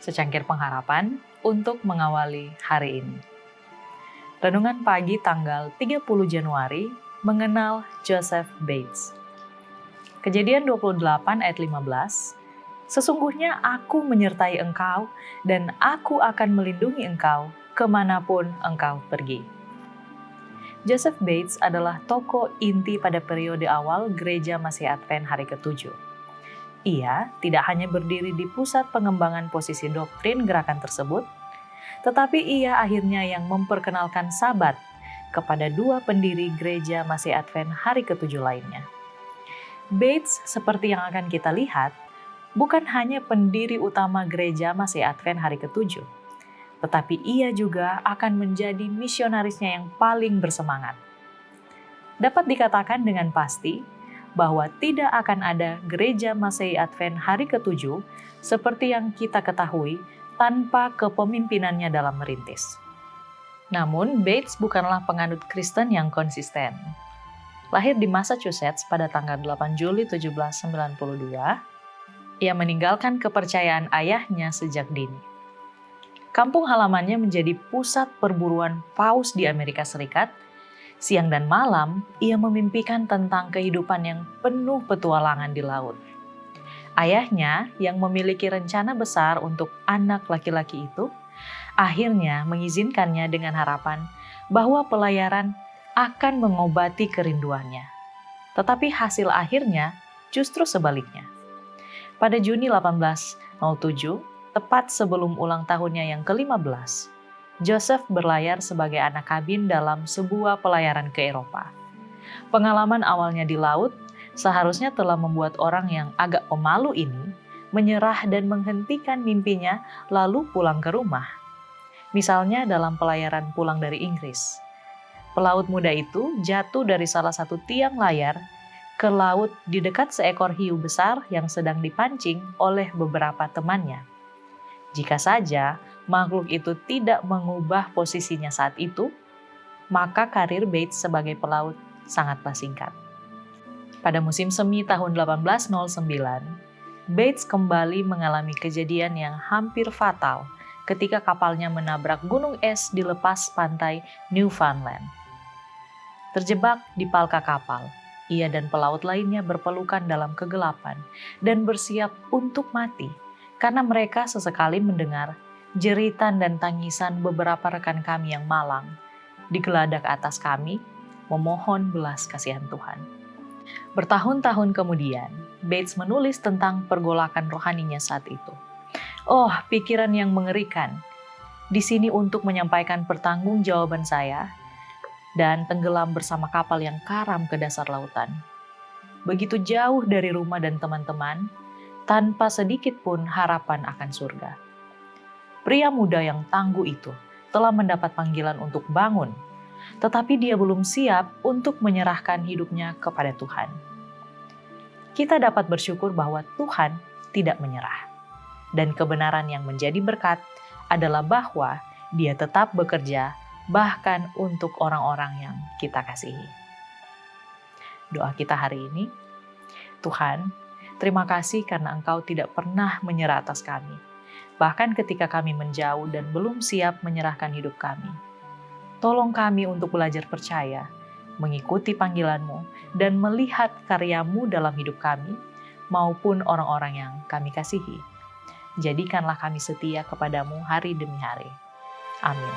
secangkir pengharapan untuk mengawali hari ini. Renungan pagi tanggal 30 Januari mengenal Joseph Bates. Kejadian 28 ayat 15, sesungguhnya aku menyertai engkau dan aku akan melindungi engkau kemanapun engkau pergi. Joseph Bates adalah tokoh inti pada periode awal Gereja Masih Advent hari ke-7. Ia tidak hanya berdiri di pusat pengembangan posisi doktrin gerakan tersebut, tetapi ia akhirnya yang memperkenalkan Sabat kepada dua pendiri Gereja Masih Advent hari ke-7 lainnya. Bates, seperti yang akan kita lihat, bukan hanya pendiri utama Gereja Masih Advent hari ke-7, tetapi ia juga akan menjadi misionarisnya yang paling bersemangat. Dapat dikatakan dengan pasti bahwa tidak akan ada Gereja Masih Advent hari ke-7 seperti yang kita ketahui tanpa kepemimpinannya dalam merintis. Namun, Bates bukanlah penganut Kristen yang konsisten. Lahir di Massachusetts pada tanggal 8 Juli 1792, ia meninggalkan kepercayaan ayahnya sejak dini. Kampung halamannya menjadi pusat perburuan paus di Amerika Serikat. Siang dan malam, ia memimpikan tentang kehidupan yang penuh petualangan di laut. Ayahnya yang memiliki rencana besar untuk anak laki-laki itu, akhirnya mengizinkannya dengan harapan bahwa pelayaran akan mengobati kerinduannya. Tetapi hasil akhirnya justru sebaliknya. Pada Juni 1807, tepat sebelum ulang tahunnya yang ke-15, Joseph berlayar sebagai anak kabin dalam sebuah pelayaran ke Eropa. Pengalaman awalnya di laut seharusnya telah membuat orang yang agak pemalu ini menyerah dan menghentikan mimpinya lalu pulang ke rumah. Misalnya dalam pelayaran pulang dari Inggris. Pelaut muda itu jatuh dari salah satu tiang layar ke laut di dekat seekor hiu besar yang sedang dipancing oleh beberapa temannya. Jika saja makhluk itu tidak mengubah posisinya saat itu, maka karir Bates sebagai pelaut sangatlah singkat. Pada musim semi tahun 1809, Bates kembali mengalami kejadian yang hampir fatal ketika kapalnya menabrak gunung es di lepas pantai Newfoundland. Terjebak di palka kapal, ia dan pelaut lainnya berpelukan dalam kegelapan dan bersiap untuk mati karena mereka sesekali mendengar jeritan dan tangisan beberapa rekan kami yang malang di geladak atas kami memohon belas kasihan Tuhan. Bertahun-tahun kemudian, Bates menulis tentang pergolakan rohaninya saat itu. Oh, pikiran yang mengerikan. Di sini untuk menyampaikan pertanggungjawaban saya dan tenggelam bersama kapal yang karam ke dasar lautan. Begitu jauh dari rumah dan teman-teman, tanpa sedikit pun harapan akan surga. Pria muda yang tangguh itu telah mendapat panggilan untuk bangun, tetapi dia belum siap untuk menyerahkan hidupnya kepada Tuhan. Kita dapat bersyukur bahwa Tuhan tidak menyerah. Dan kebenaran yang menjadi berkat adalah bahwa Dia tetap bekerja bahkan untuk orang-orang yang kita kasihi. Doa kita hari ini, Tuhan, terima kasih karena Engkau tidak pernah menyerah atas kami, bahkan ketika kami menjauh dan belum siap menyerahkan hidup kami. Tolong kami untuk belajar percaya, mengikuti panggilan-Mu, dan melihat karya-Mu dalam hidup kami, maupun orang-orang yang kami kasihi. Jadikanlah kami setia kepadamu hari demi hari. Amin.